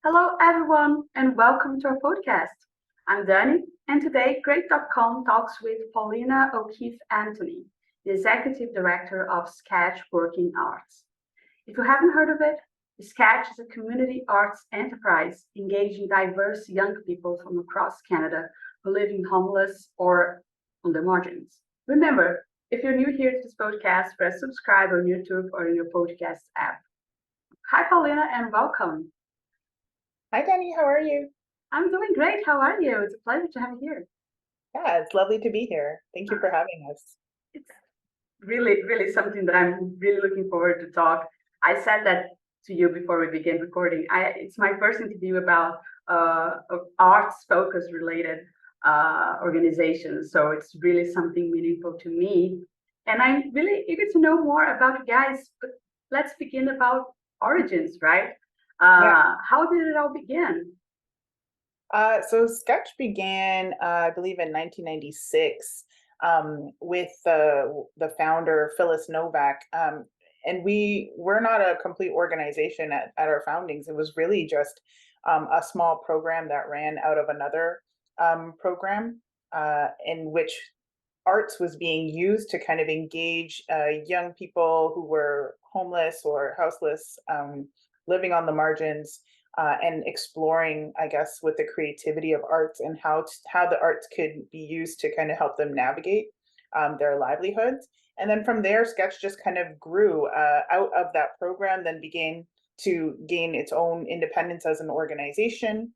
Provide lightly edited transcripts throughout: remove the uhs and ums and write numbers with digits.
Hello, everyone, and welcome to our podcast. I'm Dani, and today Great.com talks with Paulina O'Keefe Anthony, the Executive Director of Sketch Working Arts. If you haven't heard of it, Sketch is a community arts enterprise engaging diverse young people from across Canada who live in homeless or on the margins. Remember, if you're new here to this podcast, press subscribe on YouTube or in your podcast app. Hi, Paulina, and welcome. Hi, Danny. How are you? I'm doing great. How are you? It's a pleasure to have you here. Yeah, it's lovely to be here. Thank you for having us. It's really something that I'm really looking forward to talk. I said that to you before we began recording. It's my first interview about arts focus related organizations, so it's really something meaningful to me. And I'm really eager to know more about you guys. But let's begin about origins, right? Yeah. How did it all begin? So Sketch began, I believe, in 1996 with the founder Phyllis Novak. And we're not a complete organization at our foundings. It was really just a small program that ran out of another program in which arts was being used to kind of engage young people who were homeless or houseless, living on the margins, and exploring, I guess, with the creativity of arts and how the arts could be used to kind of help them navigate their livelihoods. And then from there, Sketch just kind of grew out of that program, then began to gain its own independence as an organization.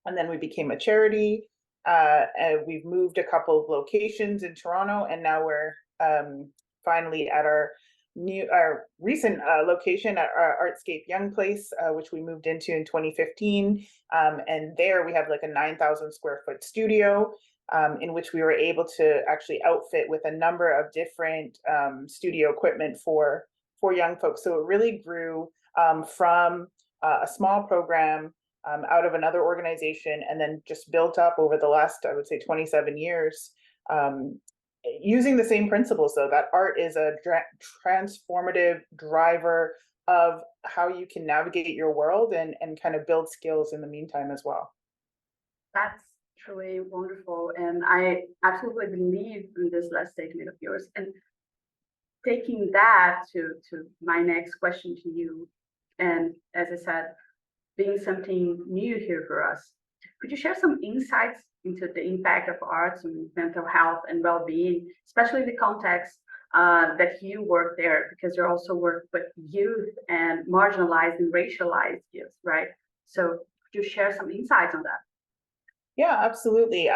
And then we became a charity. And we've moved a couple of locations in Toronto, and now we're finally at our recent location at our Artscape Young Place, which we moved into in 2015. And there we have like a 9,000 square foot studio in which we were able to actually outfit with a number of different studio equipment for young folks. So it really grew from a small program out of another organization, and then just built up over the last, I would say, 27 years, um, using the same principles, though, that art is a transformative driver of how you can navigate your world and kind of build skills in the meantime as well. That's truly wonderful. And I absolutely believe in this last statement of yours. And taking that to my next question to you, and as I said, being something new here for us, could you share some insights into the impact of arts on mental health and well-being, especially in the context that you work there, because you also work with youth and marginalized and racialized youth, right? So could you share some insights on that? Yeah, absolutely.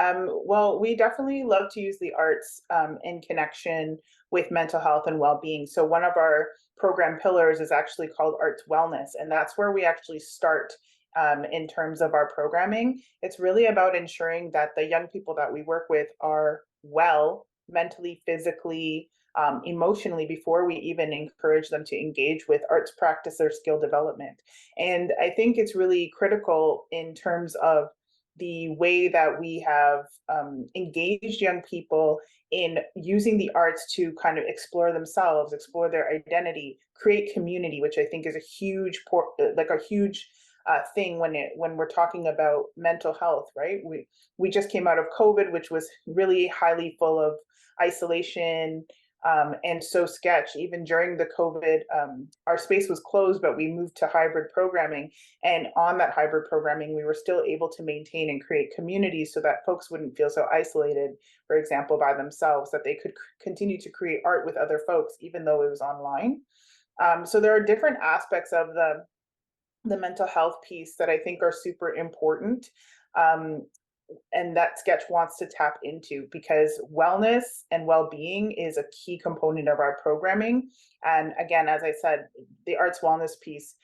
Well, we definitely love to use the arts in connection with mental health and well-being. So one of our program pillars is actually called Arts Wellness, and that's where we actually start in terms of our programming. It's really about ensuring that the young people that we work with are well mentally, physically, emotionally before we even encourage them to engage with arts practice or skill development. And I think it's really critical in terms of the way that we have engaged young people in using the arts to kind of explore themselves, explore their identity, create community, which I think is a huge thing when we're talking about mental health, right? We just came out of COVID, which was really highly full of isolation. And so Sketch, even during the COVID, our space was closed, but we moved to hybrid programming. And on that hybrid programming, we were still able to maintain and create communities so that folks wouldn't feel so isolated, for example, by themselves, that they could continue to create art with other folks, even though it was online. So there are different aspects of the mental health piece that I think are super important. Um, and that Sketch wants to tap into, because wellness and well-being is a key component of our programming. And again, as I said, the arts wellness piece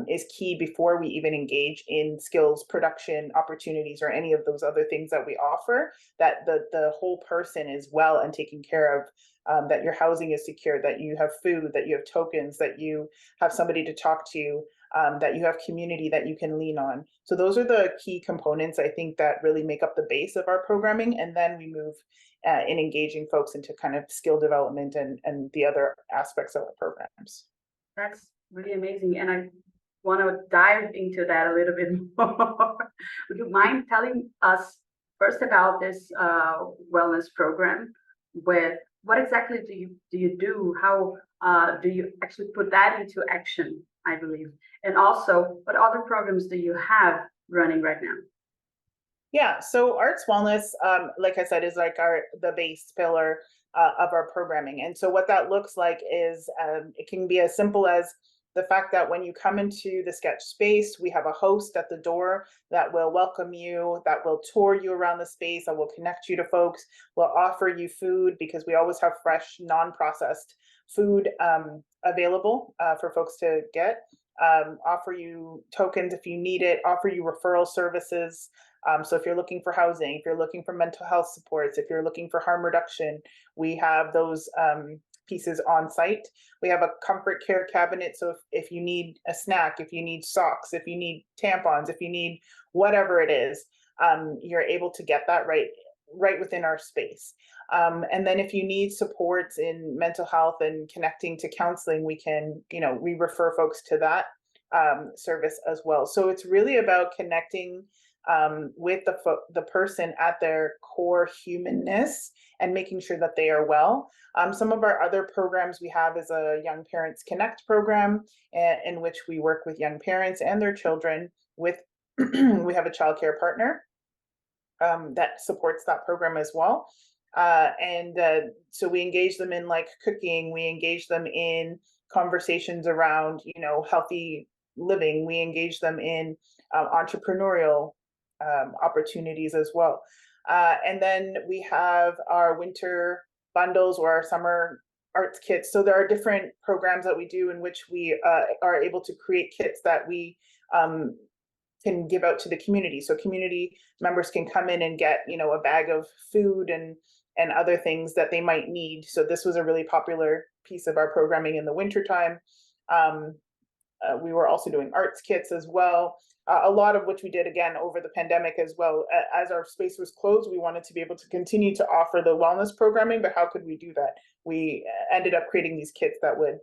is key before we even engage in skills production opportunities or any of those other things that we offer, that the whole person is well and taken care of, that your housing is secure, that you have food, that you have tokens, that you have somebody to talk to, that you have community that you can lean on. So those are the key components, I think, that really make up the base of our programming. And then we move in engaging folks into kind of skill development and the other aspects of our programs. That's really amazing. And I want to dive into that a little bit more. Would you mind telling us first about this wellness program? With what exactly do you do? How do you actually put that into action? I believe, and also, what other programs do you have running right now? Yeah, so arts wellness, like I said, is like the base pillar of our programming. And so what that looks like is it can be as simple as the fact that when you come into the sketch space, we have a host at the door that will welcome you, that will tour you around the space, that will connect you to folks, will offer you food because we always have fresh, non-processed food available for folks to get. Offer you tokens if you need it, offer you referral services. So if you're looking for housing, if you're looking for mental health supports, if you're looking for harm reduction, we have those pieces on site. We have a comfort care cabinet. So if you need a snack, if you need socks, if you need tampons, if you need whatever it is, you're able to get that right within our space. And then if you need supports in mental health and connecting to counseling, we refer folks to that service as well. So it's really about connecting with the person at their core humanness and making sure that they are well. Some of our other programs we have is a Young Parents Connect program, in which we work with young parents and their children with we have a childcare partner that supports that program as well. And so we engage them in like cooking, we engage them in conversations around, healthy living, we engage them in entrepreneurial opportunities as well. And then we have our winter bundles or our summer arts kits. So there are different programs that we do in which we are able to create kits that we um, can give out to the community. So community members can come in and get, a bag of food and other things that they might need. So this was a really popular piece of our programming in the wintertime. Um, we were also doing arts kits as well, a lot of which we did again over the pandemic as well. As our space was closed, we wanted to be able to continue to offer the wellness programming, but how could we do that? We ended up creating these kits that would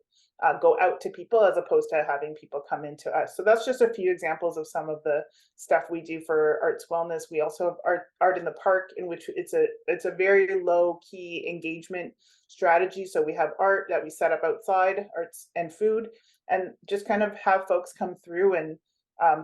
go out to people as opposed to having people come into us. So that's just a few examples of some of the stuff we do for arts wellness. We also have art in the park, in which it's a very low key engagement strategy. So we have art that we set up outside, arts and food, and just kind of have folks come through and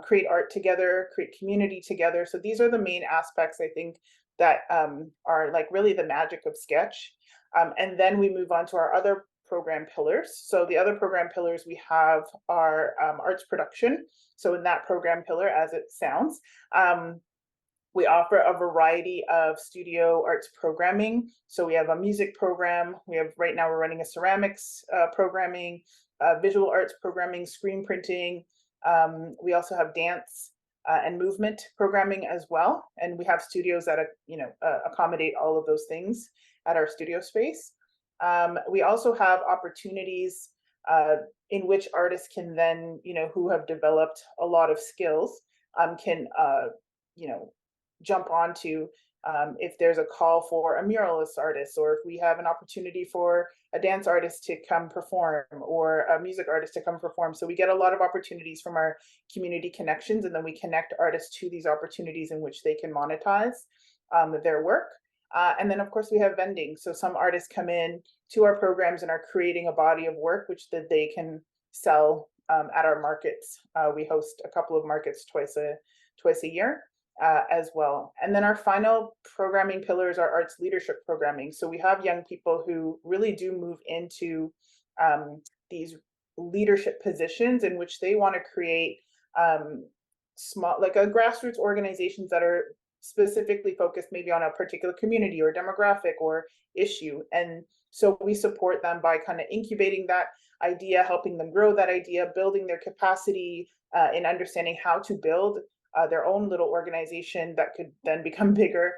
create art together, create community together. So these are the main aspects I think that are like really the magic of sketch. And then we move on to our other program pillars. So the other program pillars we have are arts production. So in that program pillar, as it sounds, we offer a variety of studio arts programming. So we have a music program. Right now we're running a ceramics programming, visual arts programming, screen printing. We also have dance and movement programming as well. And we have studios that accommodate all of those things at our studio space. We also have opportunities in which artists can then, who have developed a lot of skills, can, you know, jump onto if there's a call for a muralist artist, or if we have an opportunity for a dance artist to come perform or a music artist to come perform. So we get a lot of opportunities from our community connections, and then we connect artists to these opportunities in which they can monetize their work. And then, of course, we have vending. So some artists come in to our programs and are creating a body of work which that they can sell at our markets. We host a couple of markets twice a year as well. And then our final programming pillars are arts leadership programming. So we have young people who really do move into these leadership positions in which they want to create small, like a grassroots organizations that are specifically focused maybe on a particular community or demographic or issue. And so we support them by kind of incubating that idea, helping them grow that idea, building their capacity in understanding how to build their own little organization that could then become bigger.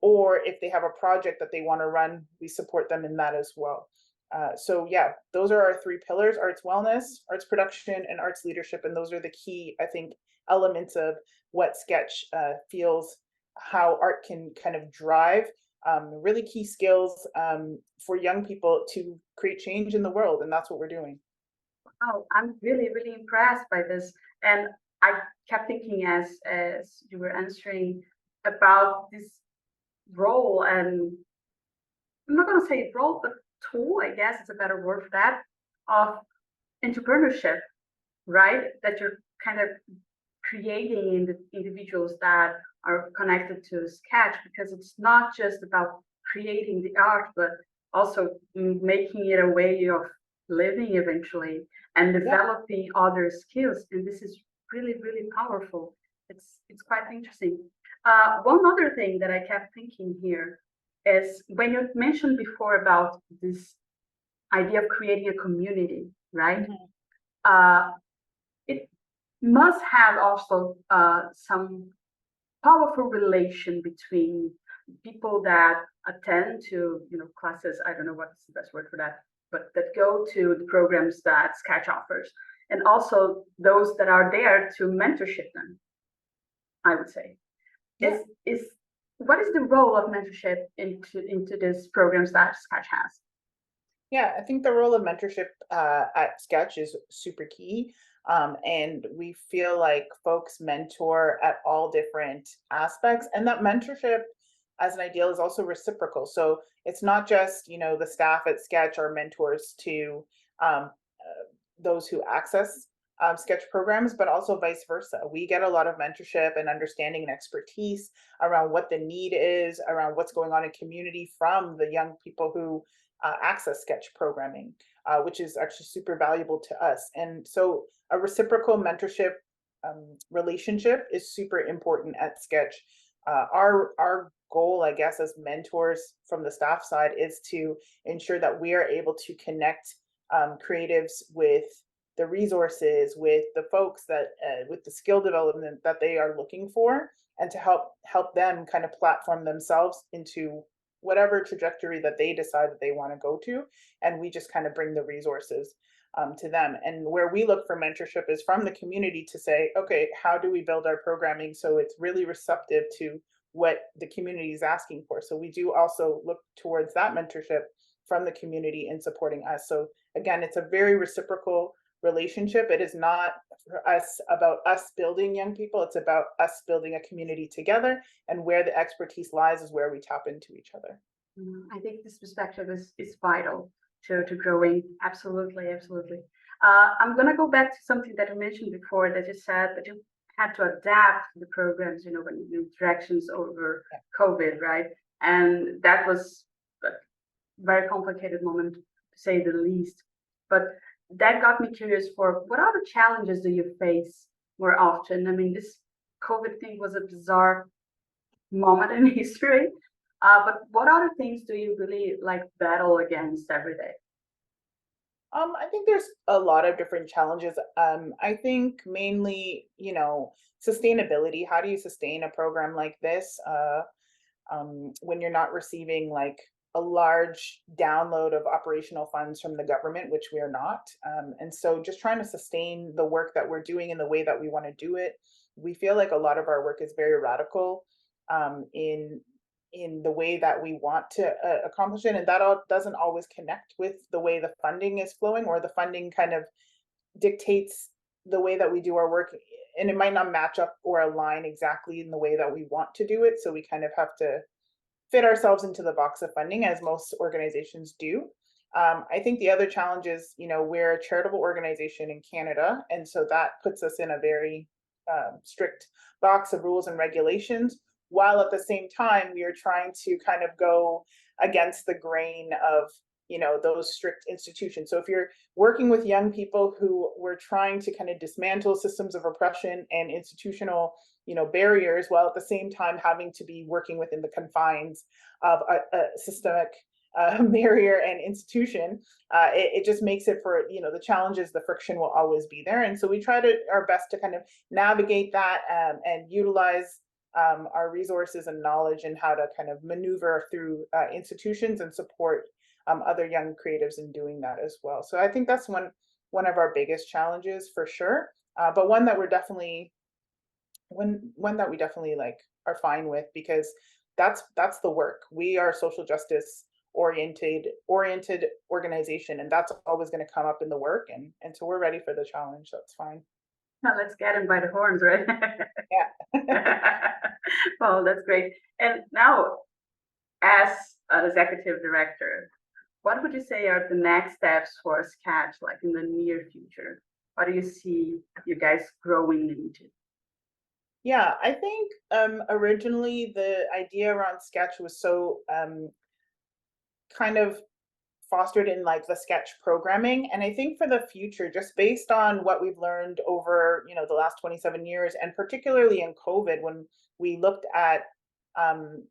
Or if they have a project that they want to run, we support them in that as well. So yeah, those are our three pillars: arts wellness, arts production, and arts leadership. And those are the key, I think, elements of what sketch feels, how art can kind of drive really key skills for young people to create change in the world. And that's what we're doing. Oh, I'm really, really impressed by this. And I kept thinking as you were answering about this role, and I'm not gonna say role, but tool, I guess is a better word for that, of entrepreneurship, right? That you're kind of creating in the individuals that are connected to Sketch, because it's not just about creating the art, but also making it a way of living eventually and Yeah. developing other skills. And this is really, really powerful. It's quite interesting. One other thing that I kept thinking here is when you mentioned before about this idea of creating a community, right? Mhm. Uh, it must have also some powerful relation between people that attend to classes. I don't know what's the best word for that, but that go to the programs that Sketch offers, and also those that are there to mentorship them. I would say Yeah. is what is the role of mentorship into these programs that Sketch has? Yeah, I think the role of mentorship at Sketch is super key. And we feel like folks mentor at all different aspects, and that mentorship as an ideal is also reciprocal. So it's not just, the staff at Sketch are mentors to those who access Sketch programs, but also vice versa. We get a lot of mentorship and understanding and expertise around what the need is, around what's going on in community from the young people who access Sketch programming, which is actually super valuable to us. And so a reciprocal mentorship relationship is super important at Sketch. Our goal, I guess, as mentors from the staff side is to ensure that we are able to connect creatives with the resources, with the folks that, with the skill development that they are looking for, and to help them kind of platform themselves into whatever trajectory that they decide that they want to go to, and we just kind of bring the resources to them. And where we look for mentorship is from the community to say, okay, how do we build our programming so it's really receptive to what the community is asking for? So we do also look towards that mentorship from the community in supporting us. So again, it's a very reciprocal relationship. It is not for us about us building young people. It's about us building a community together, and where the expertise lies is where we tap into each other. I think this perspective is vital to growing. Absolutely, absolutely. I'm gonna go back to something that you mentioned before, that you said that you had to adapt the programs, when interactions over Yeah. COVID, right? And that was a very complicated moment, to say the least. But that got me curious for what other challenges do you face more often? I mean, this COVID thing was a bizarre moment in history. But what other things do you really like battle against every day? I think there's a lot of different challenges. I think mainly, sustainability. How do you sustain a program like this? When you're not receiving like a large download of operational funds from the government, which we are not. And so just trying to sustain the work that we're doing in the way that we want to do it. We feel like a lot of our work is very radical in the way that we want to accomplish it, and that doesn't always connect with the way the funding is flowing, or the funding kind of dictates the way that we do our work, and it might not match up or align exactly in the way that we want to do it. So we kind of have to fit ourselves into the box of funding, as most organizations do. I think the other challenge is, we're a charitable organization in Canada, and so that puts us in a very strict box of rules and regulations, while at the same time we are trying to kind of go against the grain of those strict institutions. So if you're working with young people who were trying to kind of dismantle systems of oppression and institutional barriers, while at the same time having to be working within the confines of a systemic barrier and institution, it just makes it for the challenges, the friction will always be there. And so we try to our best to kind of navigate that, and utilize our resources and knowledge, and how to kind of maneuver through institutions and support other young creatives in doing that as well. So I think that's one of our biggest challenges for sure, but one that we definitely like are fine with, because that's the work. We are social justice oriented organization, and that's always going to come up in the work, and so we're ready for the challenge. That's fine. Now let's get him by the horns, right? Yeah. Well, that's great. And now, as an executive director, what would you say are the next steps for Sketch, like in the near future? What do you see you guys growing into? Yeah, I think originally the idea around Sketch was so kind of fostered in like the sketch programming, and I think for the future, just based on what we've learned over the last 27 years, and particularly in COVID, when we looked at um,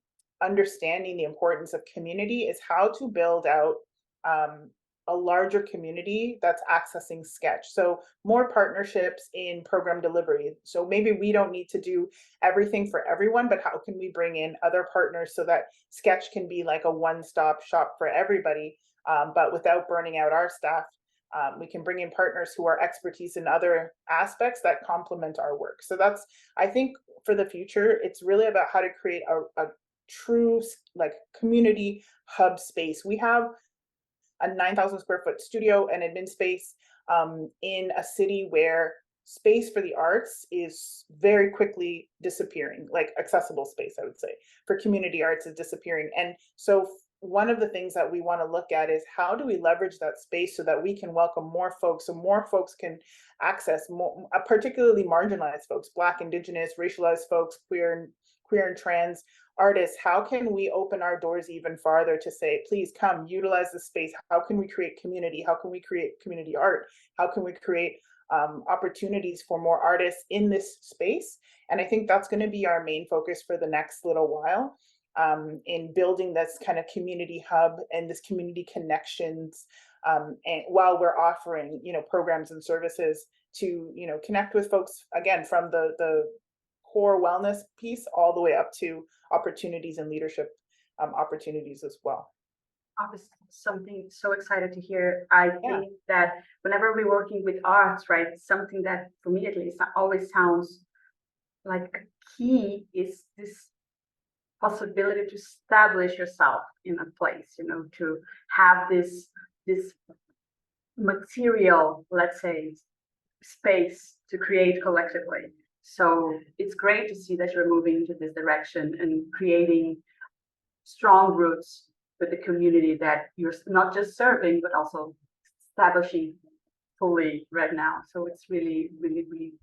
understanding the importance of community, is how to build out um, a larger community that's accessing sketch. So more partnerships in program delivery, so maybe we don't need to do everything for everyone, but how can we bring in other partners so that sketch can be like a one-stop shop for everybody, but without burning out our staff. We can bring in partners who are expertise in other aspects that complement our work. So that's, I think, for the future, it's really about how to create a true like community hub space. We have a 9,000 square foot studio and admin space in a city where space for the arts is very quickly disappearing, like accessible space, I would say, for community arts is disappearing. And so one of the things that we want to look at is how do we leverage that space so that we can welcome more folks, so more folks can access more, particularly marginalized folks, Black, Indigenous, racialized folks, queer and trans artists. How can we open our doors even farther to say, please come utilize the space? How can we create community? How can we create community art? How can we create opportunities for more artists in this space? And I think that's going to be our main focus for the next little while, in building this kind of community hub and this community connections, and while we're offering programs and services to connect with folks, again, from the core wellness piece all the way up to opportunities and leadership opportunities as well. Obviously, something so excited to hear. I Yeah. think that whenever we're working with arts, right, something that for me at least always sounds like a key is this possibility to establish yourself in a place, to have this material, let's say, space to create collectively. So it's great to see that you're moving into this direction and creating strong roots with the community that you're not just serving, but also establishing fully right now. So it's really, really, really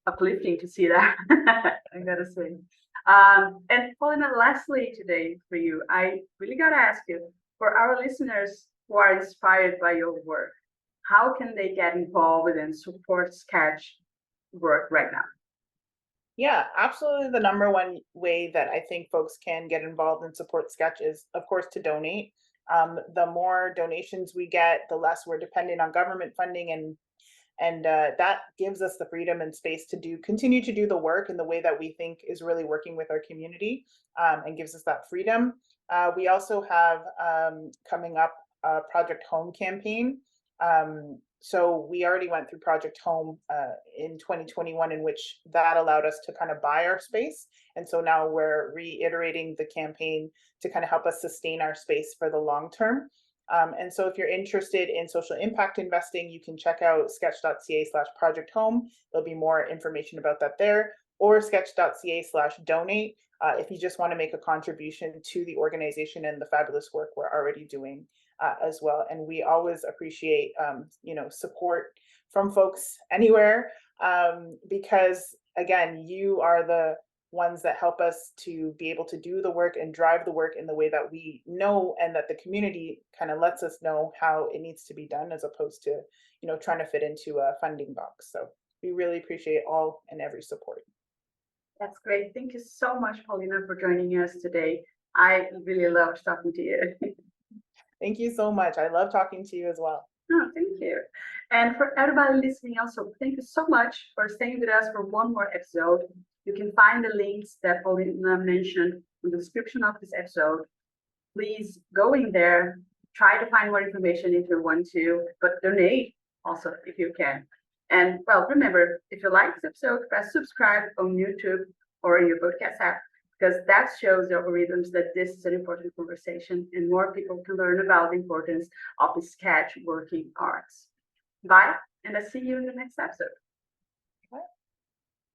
uplifting to see that. I gotta say. And Paulina, lastly today for you, I really gotta ask you, for our listeners who are inspired by your work, how can they get involved and support Sketch work right now? Yeah, absolutely. The number one way that I think folks can get involved and support Sketch is, of course, to donate. The more donations we get, the less we're dependent on government funding, and that gives us the freedom and space to continue to do the work in the way that we think is really working with our community, and gives us that freedom. We also have coming up a Project Home campaign. So we already went through Project Home in 2021, in which that allowed us to kind of buy our space. And so now we're reiterating the campaign to kind of help us sustain our space for the long term. And so if you're interested in social impact investing, you can check out sketch.ca/project home. There'll be more information about that there, or sketch.ca/donate if you just want to make a contribution to the organization and the fabulous work we're already doing as well. And we always appreciate support from folks anywhere, because again, you are the ones that help us to be able to do the work and drive the work in the way that we know, and that the community kind of lets us know how it needs to be done, as opposed to trying to fit into a funding box. So we really appreciate all and every support. That's great. Thank you so much, Paulina, for joining us today. I really loved talking to you. Thank you so much. I love talking to you as well. Oh, thank you. And for everybody listening also, thank you so much for staying with us for one more episode. You can find the links that Paulina mentioned in the description of this episode. Please go in there, try to find more information if you want to, but donate also if you can. And well, remember, if you like this episode, press subscribe on YouTube or in your podcast app. because that shows the algorithms that this is an important conversation and more people can learn about the importance of the sketch working arts. Bye, and I'll see you in the next episode.